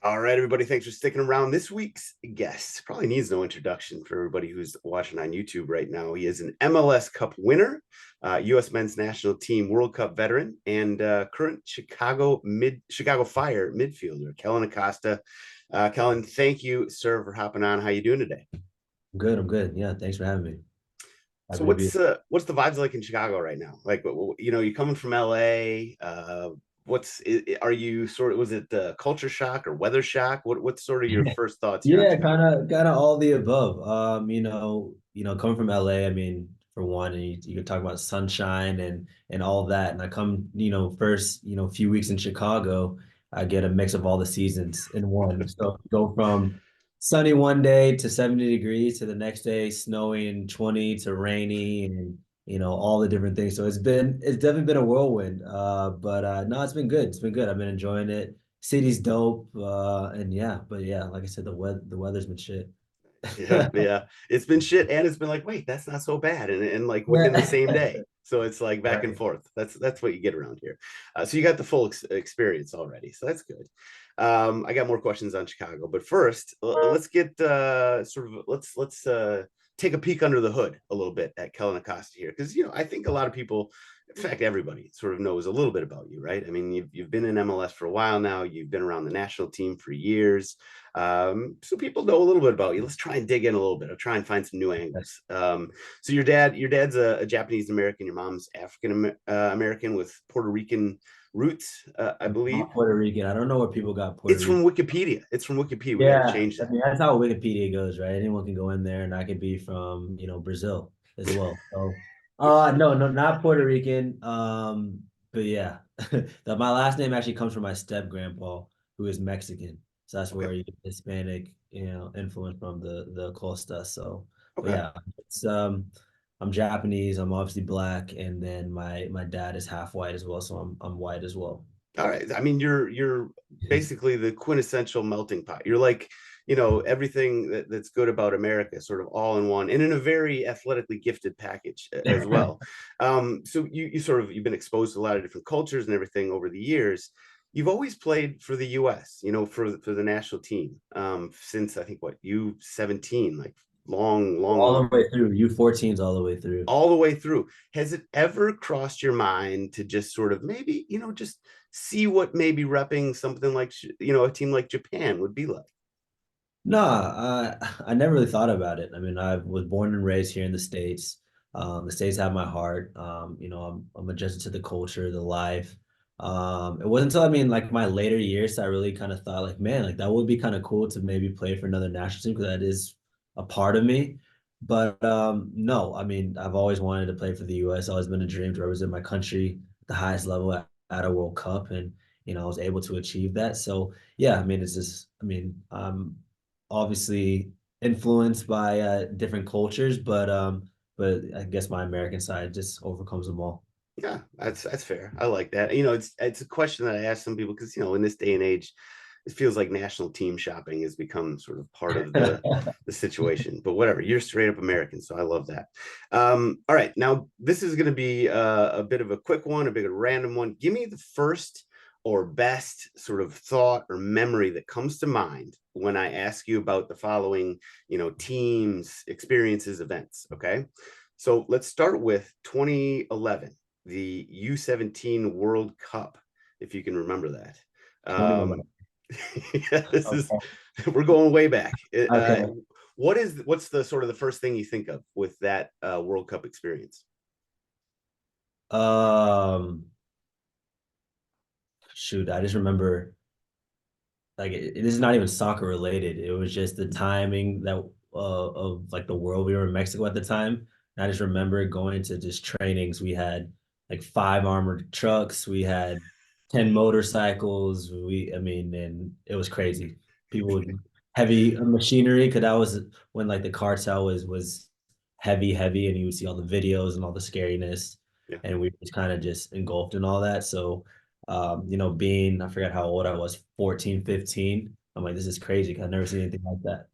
All right, everybody, thanks for sticking around. This week's guest probably needs no introduction for everybody who's watching on YouTube right now. He is an MLS Cup winner, U.S. Men's National Team World Cup veteran, and current Chicago Fire midfielder, Kellyn Acosta. Kellyn, thank you, sir, for hopping on. How you doing today? I'm good. I'm good. Yeah, thanks for having me. So Happy to be. what's the vibes like in Chicago right now? Like, you're coming from LA. Are you sort of, was it the culture shock or weather shock? What's sort of your first thoughts here on Yeah, Chicago? kind of all the above. Coming from LA, I mean, for one, and you could talk about sunshine and all of that. And I come, first, few weeks in Chicago, I get a mix of all the seasons in one. So go from sunny one day to 70 degrees to the next day snowing 20 to rainy and all the different things. So it's definitely been a whirlwind. But no, it's been good. It's been good. I've been enjoying it. City's dope. And yeah, but yeah, like I said, the weather's been shit. Yeah, yeah. It's been shit, and it's been like, wait, that's not so bad, and like within the Yeah. same day. So it's like back and Right. forth. That's what you get around here. So you got the full experience already. So that's good. I got more questions on Chicago, but first, let's get let's take a peek under the hood a little bit at Kellyn Acosta here, because I think a lot of people, in fact, everybody sort of knows a little bit about you, right? I mean, you've been in MLS for a while now. You've been around the national team for years. So people know a little bit about you. Let's try and dig in a little bit. I'll try and find some new angles. So your dad's a Japanese American. Your mom's African American with Puerto Rican roots, I believe. Not Puerto Rican. I don't know where people got Puerto It's Rican. from Wikipedia. It's from Wikipedia. We got to Yeah, change I that. mean that's how Wikipedia goes, right? Anyone can go in there, and I could be from Brazil as well. So, no, no, not Puerto Rican. But yeah, my last name actually comes from my step grandpa, who is Mexican. So that's Okay. where you get Hispanic, influence from the Costa. So, but Okay. yeah, it's I'm Japanese. I'm obviously black, and then my dad is half white as well, so I'm white as well. All right. I mean, you're basically the quintessential melting pot. You're like, everything that's good about America, sort of all in one, and in a very athletically gifted package as well. So you sort of you've been exposed to a lot of different cultures and everything over the years. You've always played for the U.S., for the national team, since I think what U17, like long, long, All long the way through. U14's all the way through. all the way through. Has it ever crossed your mind to just sort of maybe, just see what maybe repping something like, a team like Japan would be like? No, I never really thought about it. I mean, I was born and raised here in the States. The States have my heart. I'm adjusted to the culture, the life. It wasn't until I mean, like my later years, I really kind of thought, like, man, like that would be kind of cool to maybe play for another national team because that is a part of me. But no, I mean, I've always wanted to play for the U.S. Always been a dream to represent my country at the highest level at a World Cup, and I was able to achieve that. So yeah, I mean, it's just, I mean, obviously influenced by different cultures, but I guess my American side just overcomes them all. Yeah, that's fair. I like that. It's a question that I ask some people because in this day and age, it feels like national team shopping has become sort of part of the situation. But whatever, you're straight up American, so I love that. All right, now this is going to be a bit of a quick one, a bit of a random one. Give me the first or best sort of thought or memory that comes to mind when I ask you about the following, teams, experiences, events. Okay, so let's start with 2011, the U17 World Cup, if you can remember that. 21. Um, yeah, this is Okay. we're going way back. Okay. What's the sort of the first thing you think of with that World Cup experience? Um, Shoot, I just remember like this is not even soccer related. It was just the timing that of like the world. We were in Mexico at the time. And I just remember going to just trainings. We had like 5 armored trucks. We had 10 motorcycles. I mean, and it was crazy. People with heavy machinery, because that was when like the cartel was heavy, and you would see all the videos and all the scariness, Yeah. and we was kind of just engulfed in all that. So being, I forgot how old I was, 14, 15. I'm like, this is crazy. 'Cause I've never seen anything like that.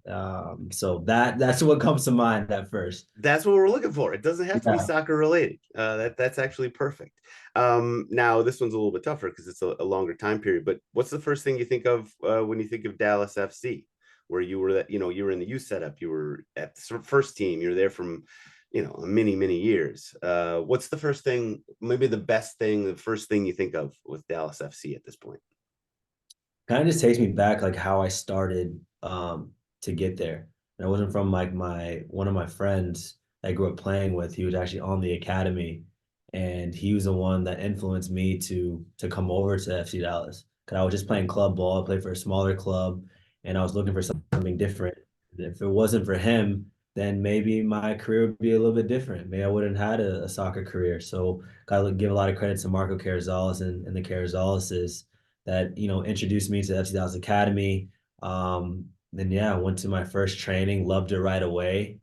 So that's what comes to mind at first. That's what we're looking for. It doesn't have to be Yeah. soccer related. That's actually perfect. Now this one's a little bit tougher because it's a longer time period. But what's the first thing you think of when you think of Dallas FC, where you were that you were in the youth setup, you were at the first team, you're there from many years. What's the first thing, maybe the best thing, the first thing you think of with Dallas FC at this point? Kind of just takes me back like how I started to get there. And it wasn't from like my one of my friends I grew up playing with. He was actually on the academy, and he was the one that influenced me to come over to FC Dallas. Cause I was just playing club ball, I played for a smaller club, and I was looking for something different. If it wasn't for him, then maybe my career would be a little bit different. Maybe I wouldn't have had a soccer career. So gotta give a lot of credit to Marco Carrizales and the Carrizaleses that introduced me to FC Dallas Academy. Then yeah, I went to my first training, loved it right away,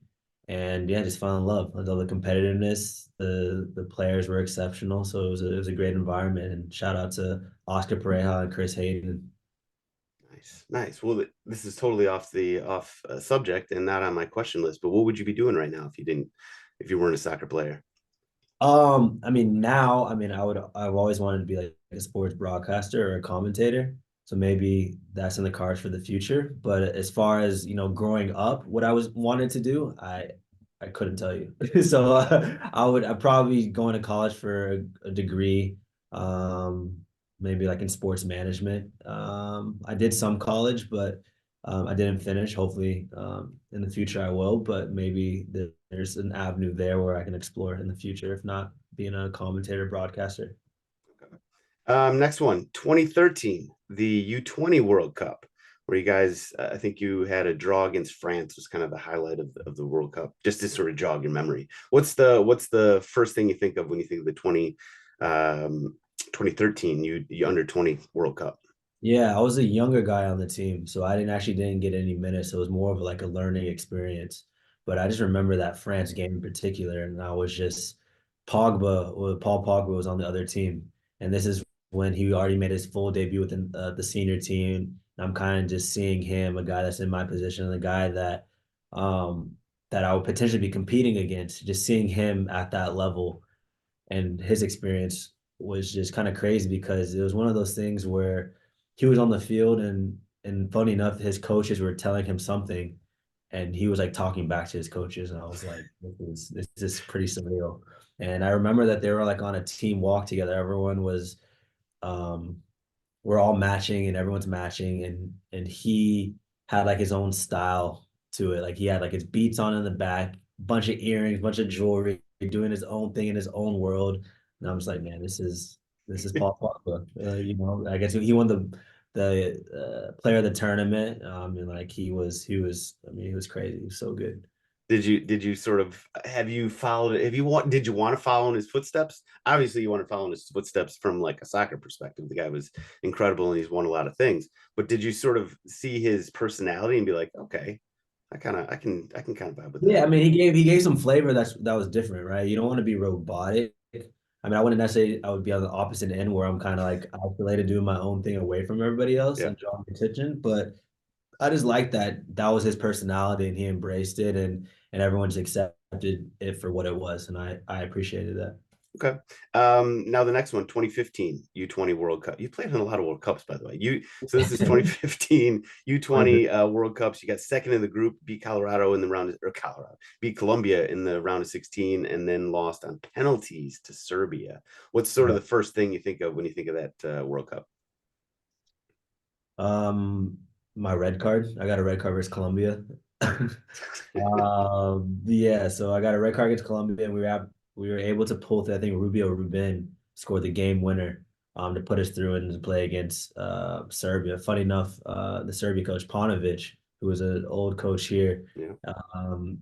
and yeah, just fell in love. I love the competitiveness. The players were exceptional, so it was a great environment. And shout out to Oscar Pareja and Chris Hayden. Nice, nice. Well, this is totally off subject and not on my question list. But what would you be doing right now if you weren't a soccer player? I mean, now, I mean, I've always wanted to be like a sports broadcaster or a commentator. So maybe that's in the cards for the future. But as far as, growing up, what I was wanted to do, I couldn't tell you. So I'd probably be going to college for a degree, um, maybe like in sports management. I did some college, but I didn't finish. Hopefully, in the future I will, but maybe there's an avenue there where I can explore in the future, if not being a commentator broadcaster. Next one, 2013, the U20 World Cup, where you guys, I think you had a draw against France was kind of the highlight of the World Cup, just to sort of jog your memory. What's the first thing you think of when you think of the 2013 you under 20 World Cup? Yeah, I was a younger guy on the team, so I didn't get any minutes. So it was more of like a learning experience. But I just remember that France game in particular, and I was just Paul Pogba was on the other team, and this is when he already made his full debut within the senior team. And I'm kind of just seeing him, a guy that's in my position, a guy um, that I would potentially be competing against. Just seeing him at that level and his experience was just kind of crazy because it was one of those things where he was on the field and funny enough, his coaches were telling him something and he was like talking back to his coaches and I was like, this is pretty surreal. And I remember that they were like on a team walk together. Everyone was um we're all matching and everyone's matching and he had like his own style to it. Like he had like his beats on in the back, bunch of earrings, bunch of jewelry, doing his own thing in his own world. And I'm just like, man, this is Paul Pogba. I guess he won the player of the tournament. And like he was I mean he was crazy. He was so good. Did you sort of have you followed have you want did you want to follow in his footsteps? Obviously you want to follow in his footsteps from like a soccer perspective. The guy was incredible and he's won a lot of things. But did you sort of see his personality and be like, okay, I can kind of vibe with Yeah, that? I mean, he gave some flavor that was different, right? You don't want to be robotic. I mean, I wouldn't necessarily I would be on the opposite end where I'm kind of like isolated doing my own thing away from everybody else Yeah. and drawing attention. But I just like that was his personality and he embraced it and everyone just accepted it for what it was. And I appreciated that. Okay. Now the next one, 2015 U20 World Cup. You played in a lot of World Cups, by the way. So this is 2015 U20 World Cups. You got second in the group, beat Colorado in the round or Colorado, beat Colombia in the round of 16, and then lost on penalties to Serbia. What's sort of Yeah. the first thing you think of when you think of that World Cup? Um, my red card. I got a red card versus Colombia. Yeah, so I got a red card against Colombia, and we were able to pull through. I think Rubio Rubin scored the game winner to put us through and to play against Serbia. Funny enough, the Serbia coach Paunovic, who was an old coach here Yeah.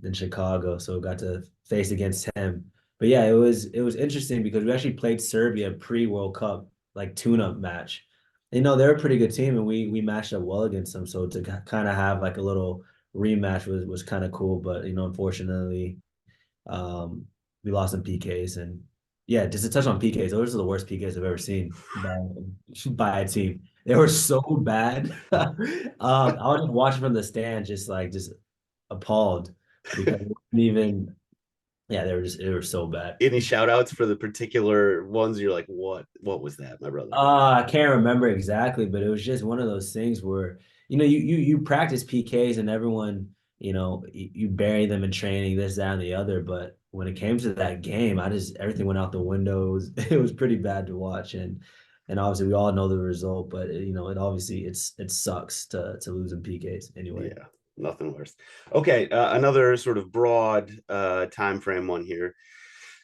in Chicago, so got to face against him. But yeah, it was interesting because we actually played Serbia pre-World Cup like tune-up match. They're a pretty good team, and we matched up well against them. So to kind of have like a little rematch was kind of cool, but unfortunately, um, we lost in PKs and yeah, just to touch on PKs, those are the worst PKs I've ever seen by by a team. They were so bad. I was just watching from the stand, just appalled because it wasn't even, yeah, they were so bad. Any shout outs for the particular ones you're like, what was that, my brother? I can't remember exactly, but it was just one of those things where, you practice PKs and everyone, you bury them in training, this, that, and the other. But when it came to that game, everything went out the window. It was pretty bad to watch. And obviously we all know the result, but it obviously it sucks to lose in PKs anyway. Yeah, nothing worse. Okay, another sort of broad time frame one here.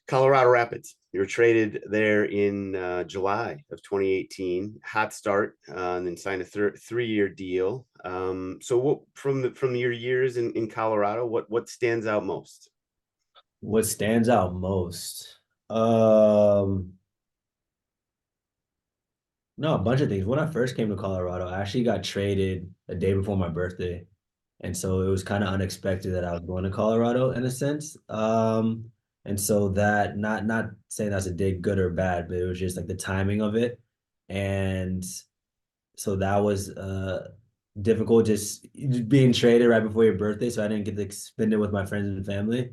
Colorado Rapids. You were traded there in July of 2018. Hot start, and then signed a 3-year deal. So, what from your years in Colorado, what stands out most? What stands out most? Um, no, a bunch of things. When I first came to Colorado, I actually got traded a day before my birthday. And so it was kind of unexpected that I was going to Colorado in a sense. And so that not saying that's a dig good or bad, but it was just like the timing of it. And so that was difficult just being traded right before your birthday. So I didn't get to spend it with my friends and family.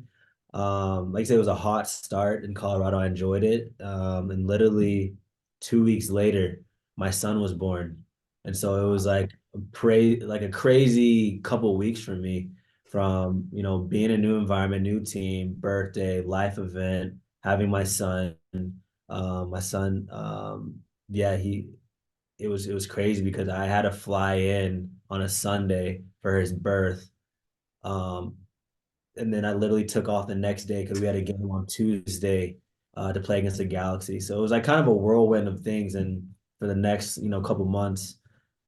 Like I said, it was a hot start in Colorado. I enjoyed it. And literally 2 weeks later, my son was born. And so it was like a crazy couple weeks for me from, being a new environment, new team, birthday, life event, having my son. My son, yeah, it was crazy because I had to fly in on a Sunday for his birth. Um, and then I literally took off the next day because we had a game on Tuesday to play against the Galaxy. So it was like kind of a whirlwind of things. And for the next, couple months,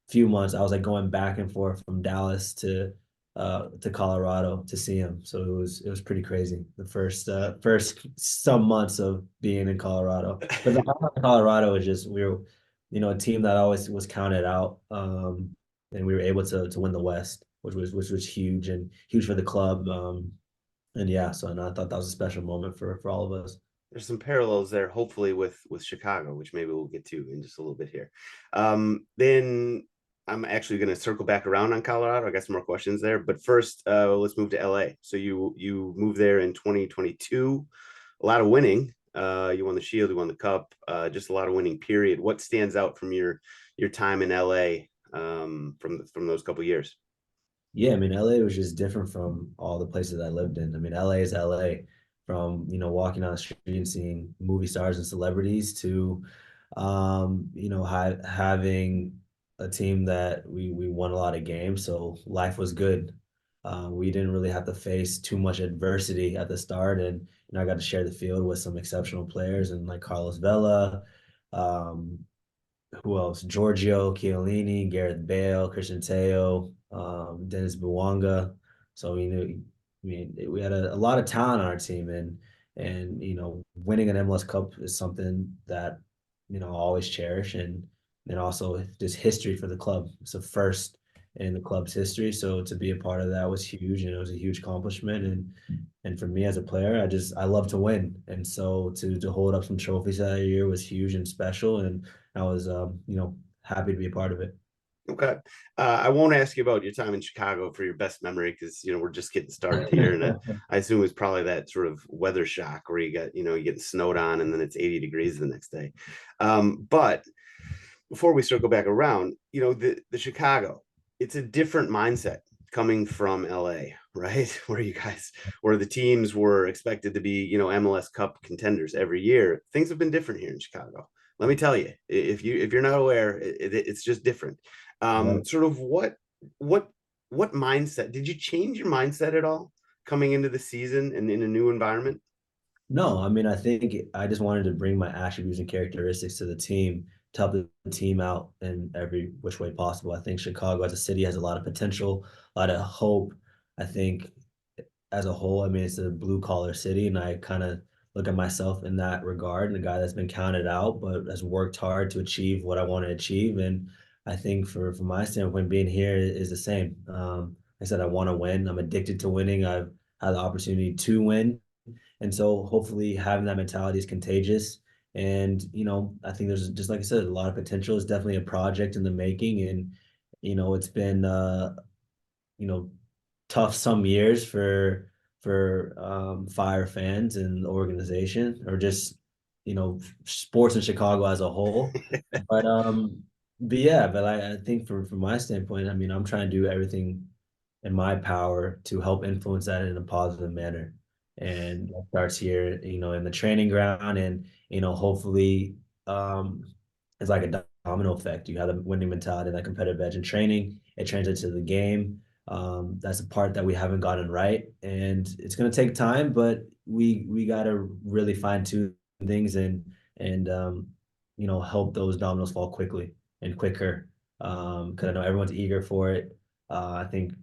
few months, I was like going back and forth from Dallas to Colorado to see him. So it was pretty crazy. The first some months of being in Colorado. But the Colorado is just we were, a team that always was counted out. And we were able to win the West, which was huge and huge for the club. And yeah, so and I thought that was a special moment for all of us. There's some parallels there, hopefully with Chicago, which maybe we'll get to in just a little bit here. Then I'm actually going to circle back around on Colorado. I got some more questions there, but first, let's move to LA. So you moved there in 2022. A lot of winning. You won the Shield, you won the Cup. Just a lot of winning. Period. What stands out from your time in LA from those couple years? Yeah, I mean, LA was just different from all the places I lived in. I mean, LA is LA, from, walking on the street and seeing movie stars and celebrities to, having a team that we won a lot of games, so life was good. We didn't really have to face too much adversity at the start, and I got to share the field with some exceptional players and like Carlos Vela, um, who else? Giorgio Chiellini, Gareth Bale, Christian Teo, Dennis Bouanga. So we had a lot of talent on our team, and winning an MLS Cup is something that I'll always cherish, and also just history for the club. It's a first in the club's history, so to be a part of that was huge, and it was a huge accomplishment. And for me as a player, I love to win, and so to hold up some trophies that year was huge and special, and I was happy to be a part of it. Okay. I won't ask you about your time in Chicago for your best memory because we're just getting started here, and I assume it's probably that sort of weather shock where you get snowed on and then it's 80 degrees the next day. But before we circle back around, the Chicago, it's a different mindset coming from LA, right? Where the teams were expected to be, MLS Cup contenders every year. Things have been different here in Chicago. Let me tell you, if you're not aware, it's just different. Right. Sort of what what mindset did you change your mindset at all coming into the season and in a new environment? No, I mean, I think I just wanted to bring my attributes and characteristics to the team to help the team out in every which way possible. I think Chicago as a city has a lot of potential, a lot of hope. I think as a whole, I mean, it's a blue collar city, and I kind of look at myself in that regard, and a guy that's been counted out, but has worked hard to achieve what I want to achieve. And I think from my standpoint, being here is the same. I said I want to win. I'm addicted to winning. I've had the opportunity to win, and so hopefully having that mentality is contagious. And, I think there's, just like I said, a lot of potential. It's definitely a project in the making. And, it's been, you know, tough some years for Fire fans and the organization, or just sports in Chicago as a whole. But yeah, but I think from my standpoint, I mean, I'm trying to do everything in my power to help influence that in a positive manner. And that starts here, in the training ground, and hopefully um it's like a domino effect. You have the winning mentality, that competitive edge in training, it translates to the game. That's a part that we haven't gotten right, and it's going to take time, but we got to really fine tune things, and help those dominoes fall quickly and quicker. Because I know everyone's eager for it. I think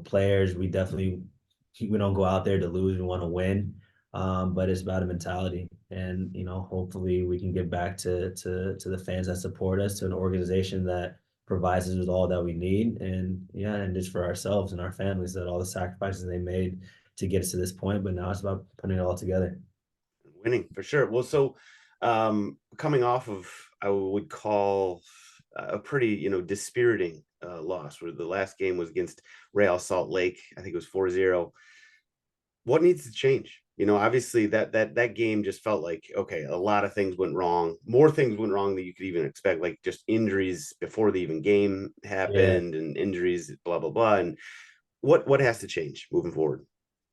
players, we don't go out there to lose. We want to win. But it's about a mentality, and hopefully we can get back to the fans that support us, to an organization that provides us with all that we need, and yeah, and just for ourselves and our families, that all the sacrifices they made to get us to this point. But now it's about putting it all together. Winning for sure. Well, so coming off of, I would call a pretty, dispiriting loss, where the last game was against Real Salt Lake. I think it was 4-0. What needs to change? Obviously that game just felt like, okay, a lot of things went wrong. More things went wrong than you could even expect, like just injuries before the even game Yeah. happened, and injuries, blah blah blah. And what has to change moving forward?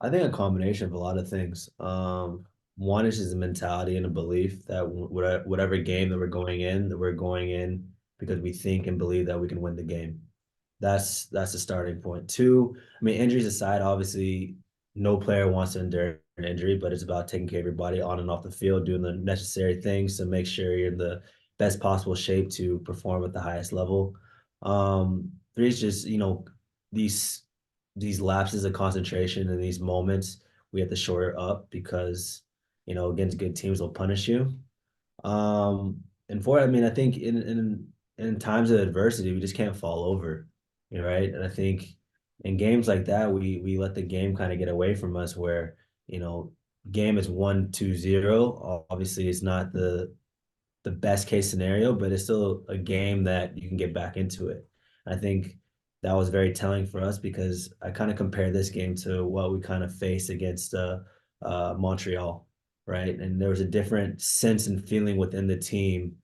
I think a combination of a lot of things. One is just a mentality and a belief that whatever game that we're going in because we think and believe that we can win the game. That's the starting point. Two, I mean, injuries aside, obviously, no player wants to endure an injury, but it's about taking care of your body on and off the field, doing the necessary things to make sure you're in the best possible shape to perform at the highest level. Three is just, these these lapses of concentration and these moments we have to shore up, because against good teams will punish you. And four, I mean, I think in times of adversity, we just can't fall over, right? And I think in games like that, we let the game kind of get away from us, where you know game is 1-2-0. Obviously, it's not the best case scenario, but it's still a game that you can get back into it. I think that was very telling for us, because I kind of compare this game to what we kind of faced against Montreal, right? And there was a different sense and feeling within the team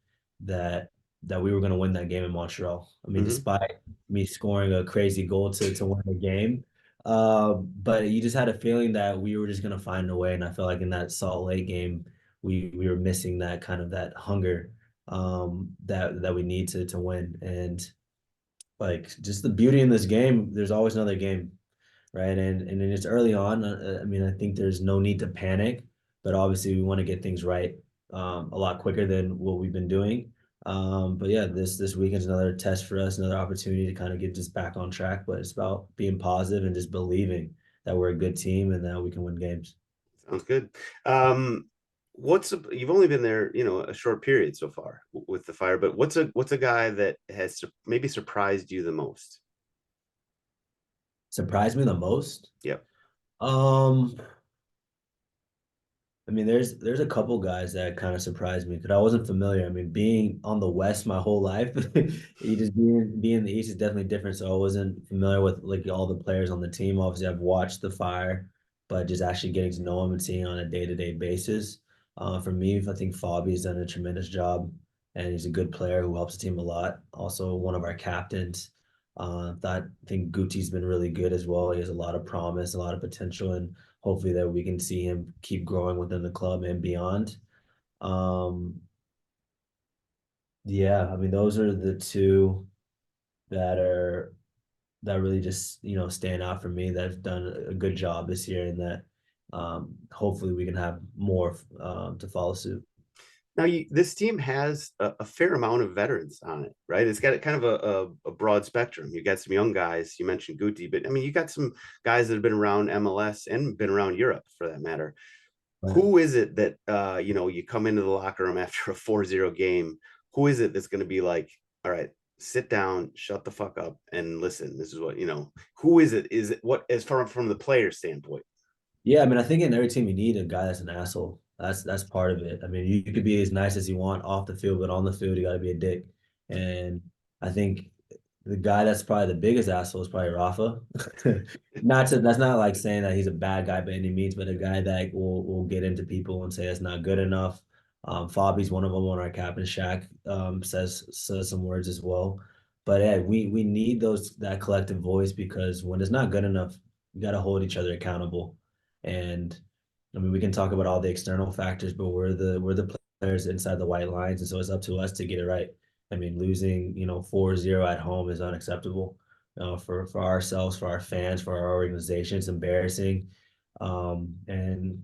that we were going to win that game in Montreal. I mean, Mm-hmm. despite me scoring a crazy goal to win the game, but you just had a feeling that we were just going to find a way. And I felt like in that Salt Lake game, we were missing that kind of that hunger, that we need to win. And like, just the beauty in this game, there's always another game, right? And then it's early on. I mean, I think there's no need to panic, but obviously we want to get things right a lot quicker than what we've been doing. But yeah, this weekend's another test for us, another opportunity to kind of get just back on track. But it's about being positive and just believing that we're a good team and that we can win games. Sounds good. Um, you've only been there, a short period so far with the Fire, but what's a guy that has maybe surprised you the most? Surprised me the most. Yep. Um, I mean, there's a couple guys that kind of surprised me because I wasn't familiar. I mean, being on the West my whole life, you just being in the East is definitely different. So I wasn't familiar with like all the players on the team. Obviously, I've watched the Fire, but just actually getting to know them and seeing on a day-to-day basis. For me, I think Fabi's done a tremendous job, and he's a good player who helps the team a lot. Also, one of our captains. I think Guti's been really good as well. He has a lot of promise, a lot of potential, and hopefully that we can see him keep growing within the club and beyond. Um, yeah, I mean, those are the two that are that really just stand out for me, that have done a good job this year, and that hopefully we can have more to follow suit. Now, this team has a fair amount of veterans on it, right? It's got kind of a broad spectrum. You got some young guys. You mentioned Guti, but I mean, you got some guys that have been around MLS and been around Europe for that matter. Right. Who is it that you come into the locker room after a 4-0 game? Who is it that's going to be like, all right, sit down, shut the fuck up, and listen? This is what who is it? Is it what, as far from the player standpoint? Yeah, I mean, I think in every team you need a guy that's an asshole, That's part of it. I mean, you could be as nice as you want off the field, but on the field, you got to be a dick. And I think the guy that's probably the biggest asshole is probably Rafa. That's not like saying that he's a bad guy by any means, but a guy that will get into people and say it's not good enough. Fabi's one of them on our captain. Shaq says some words as well. But yeah, we need that collective voice, because when it's not good enough, you got to hold each other accountable. And I mean, we can talk about all the external factors, but we're the players inside the white lines, and so it's up to us to get it right. I mean, losing 4-0 at home is unacceptable, for ourselves, for our fans, for our organization. It's embarrassing, and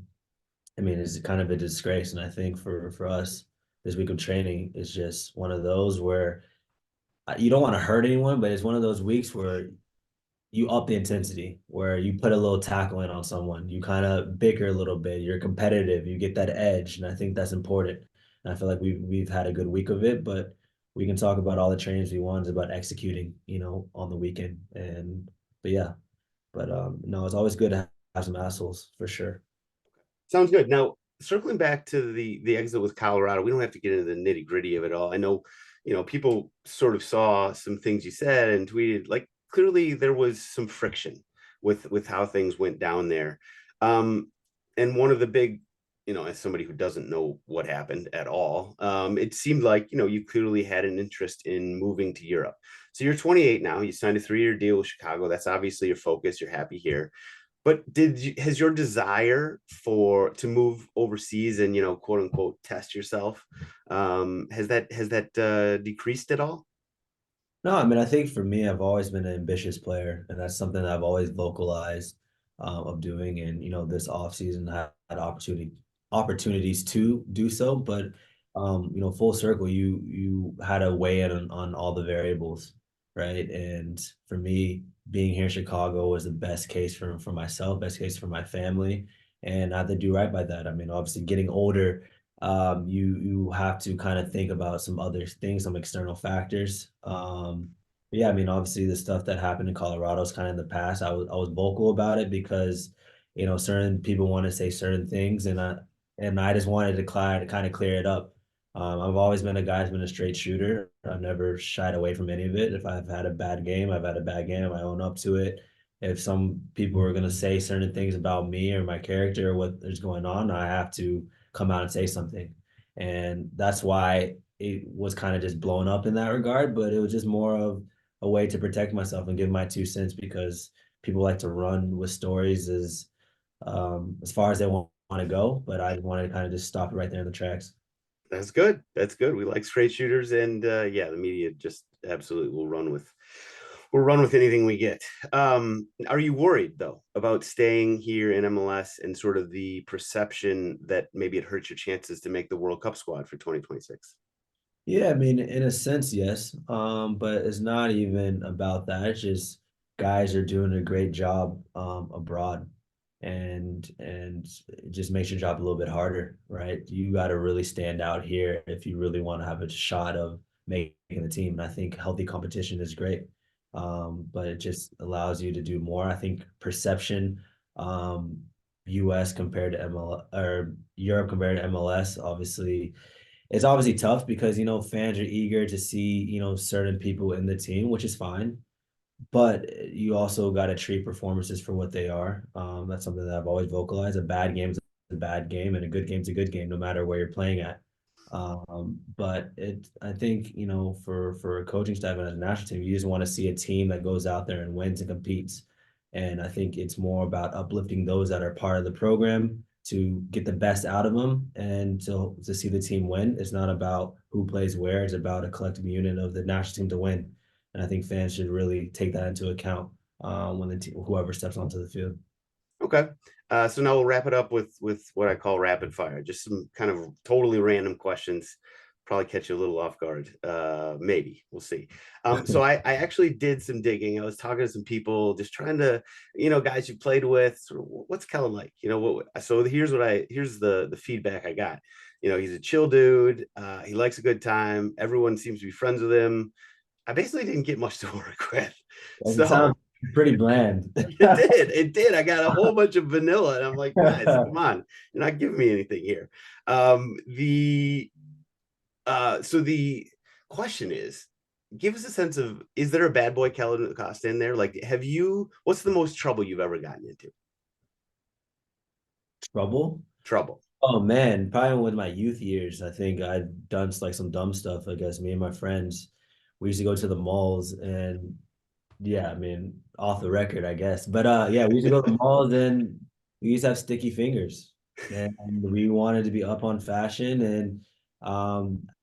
I mean, it's kind of a disgrace. And I think for us, this week of training is just one of those where you don't want to hurt anyone, but it's one of those weeks where you up the intensity, where you put a little tackle in on someone, you kind of bicker a little bit, you're competitive, you get that edge, and I think that's important. And I feel like we've had a good week of it, but we can talk about all the trainings we want. It's about executing, on the weekend. And but yeah, but no, it's always good to have some assholes for sure. Sounds good. Now, circling back to the exit with Colorado, we don't have to get into the nitty gritty of it all. I know, people sort of saw some things you said and tweeted. Like clearly, there was some friction with how things went down there. And one of the big, as somebody who doesn't know what happened at all, it seemed like you clearly had an interest in moving to Europe. So you're 28 now. You signed a 3-year deal with Chicago. That's obviously your focus. You're happy here. But has your desire to move overseas and quote unquote test yourself, has that decreased at all? No, I mean, I think for me, I've always been an ambitious player, and that's something that I've always vocalized, of doing. And this off season, I had opportunities to do so, but full circle, you had to weigh in on all the variables, right? And for me, being here in Chicago was the best case for myself, best case for my family, and I had to do right by that. I mean, obviously, getting older, you have to kind of think about some other things, some external factors. Yeah, I mean, obviously the stuff that happened in Colorado is kind of in the past. I was vocal about it because certain people want to say certain things, and I just wanted to kind of clear it up. I've always been a guy who's been a straight shooter. I've never shied away from any of it. If I've had a bad game, I've had a bad game. I own up to it. If some people are going to say certain things about me or my character or what is going on, I have to come out and say something. And that's why it was kind of just blown up in that regard. But it was just more of a way to protect myself and give my 2 cents, because people like to run with stories as far as they want to go. But I wanted to kind of just stop it right there in the tracks. That's good. That's good. We like straight shooters, and yeah, the media just absolutely will run with anything we get. Are you worried though about staying here in MLS and sort of the perception that maybe it hurts your chances to make the World Cup squad for 2026? Yeah, I mean, in a sense, yes. But it's not even about that. It's just guys are doing a great job abroad, and it just makes your job a little bit harder, right? You got to really stand out here if you really want to have a shot of making the team. And I think healthy competition is great, but it just allows you to do more. I think perception, U.S. compared to ML or Europe compared to MLS, obviously it's obviously tough because fans are eager to see certain people in the team, which is fine. But you also got to treat performances for what they are. That's something that I've always vocalized. A bad game is a bad game, and a good game is a good game, no matter where you're playing at. But I think for a coaching staff and a national team, you just want to see a team that goes out there and wins and competes. And I think it's more about uplifting those that are part of the program to get the best out of them and to see the team win. It's not about who plays where. It's about a collective unit of the national team to win. And I think fans should really take that into account, when whoever steps onto the field. Okay. So now we'll wrap it up with what I call rapid fire, just some kind of totally random questions. Probably catch you a little off guard. Maybe we'll see. So I actually did some digging. I was talking to some people, just trying to, guys you played with. Sort of, what's Kellyn like? So here's the feedback I got. He's a chill dude. He likes a good time. Everyone seems to be friends with him. I basically didn't get much to work with. Doesn't sound So Pretty bland. It did. I got a whole bunch of vanilla, and I'm like, guys, come on, you're not giving me anything here. The so the question is, give us a sense of, is there a bad boy Kellyn Acosta in there? Like, what's the most trouble you've ever gotten into? Trouble? Trouble. Oh man, probably with my youth years. I think I'd done like some dumb stuff. I guess me and my friends, we used to go to the malls and yeah, I mean, off the record, I guess. But yeah, we used to go to the malls and we used to have sticky fingers. And we wanted to be up on fashion and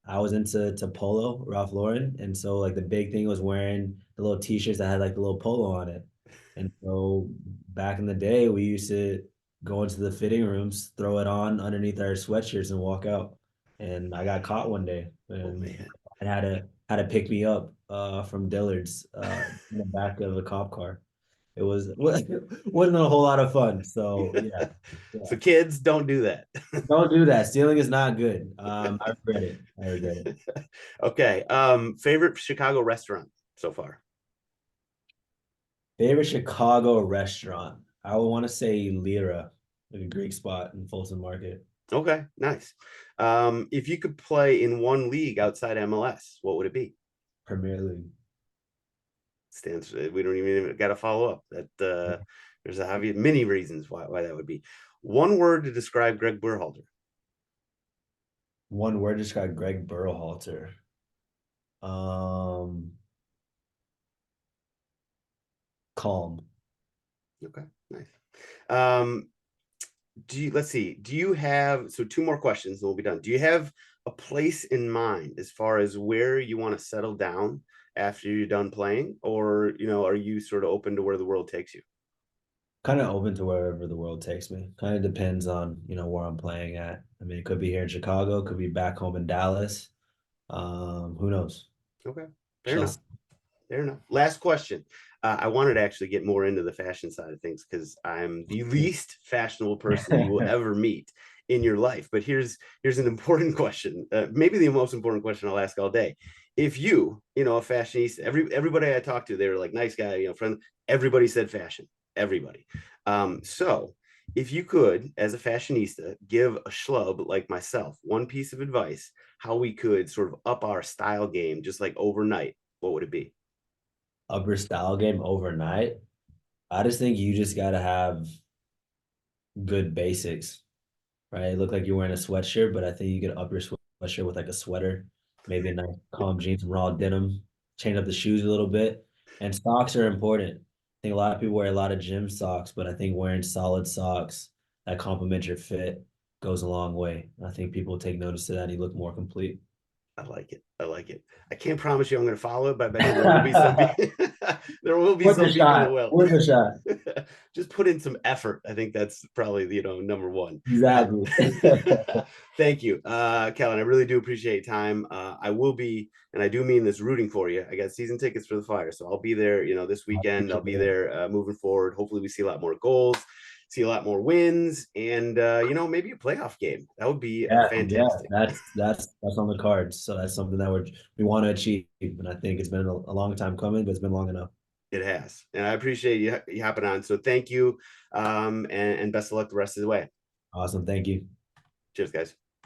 I was into polo, Ralph Lauren. And so like the big thing was wearing the little t-shirts that had like the little polo on it. And so back in the day, we used to go into the fitting rooms, throw it on underneath our sweatshirts and walk out. And I got caught one day Oh and man. I had to pick me up from Dillard's in the back of a cop car. It wasn't a whole lot of fun. So yeah, yeah. So kids, don't do that. Don't do that. Stealing is not good. I regret it. I regret it. Okay. Favorite Chicago restaurant so far? Favorite Chicago restaurant? I would want to say Lyra, like a Greek spot in Folsom Market, Okay, nice. If you could play in one league outside MLS, what would it be? Premier League. Stands. We don't even got to follow up. There's a obvious many reasons why that would be. One word to describe Greg Berhalter. One word to describe Greg Berhalter. Um, Calm. Okay, nice. Um, let's see. Do you have, so two more questions and we'll be done. Do you have a place in mind as far as where you want to settle down after you're done playing, or are you sort of open to where the world takes you? Kind of open to wherever the world takes me. Kind of depends on, where I'm playing at. I mean, it could be here in Chicago, could be back home in Dallas. Who knows? Okay, fair Shall enough. see. Fair enough. Last question. I wanted to actually get more into the fashion side of things because I'm the least fashionable person you will ever meet in your life. But here's an important question. Maybe the most important question I'll ask all day. If a fashionista, everybody I talked to, they were like, nice guy, friend. Everybody said fashion. Everybody. So if you could, as a fashionista, give a schlub like myself one piece of advice, how we could sort of up our style game just like overnight, what would it be? Upper style game overnight. I just think you just gotta have good basics, right? It look like you're wearing a sweatshirt, but I think you could up your sweatshirt with like a sweater, maybe a nice calm jeans, some raw denim, change up the shoes a little bit. And socks are important. I think a lot of people wear a lot of gym socks, but I think wearing solid socks that complement your fit goes a long way. I think people take notice to that and you look more complete. I like it. I like it. I can't promise you I'm going to follow it, but I bet you there will be some people. There will be Worth a some people that shot. will. Worth a shot. Just put in some effort. I think that's probably number one. Exactly. Thank you, Kellyn. I really do appreciate your time. I will be, and I do mean this, rooting for you. I got season tickets for the Fire, so I'll be there. This I weekend. I'll appreciate be it. there moving forward. Hopefully, we see a lot more goals, see a lot more wins, and maybe a playoff game. That would be Yeah, fantastic. that's on the cards. So that's something that we want to achieve, and I think it's been a long time coming, but it's been long enough. It has, and I appreciate you hopping on. So thank you, and best of luck the rest of the way. Awesome, thank you. Cheers, guys.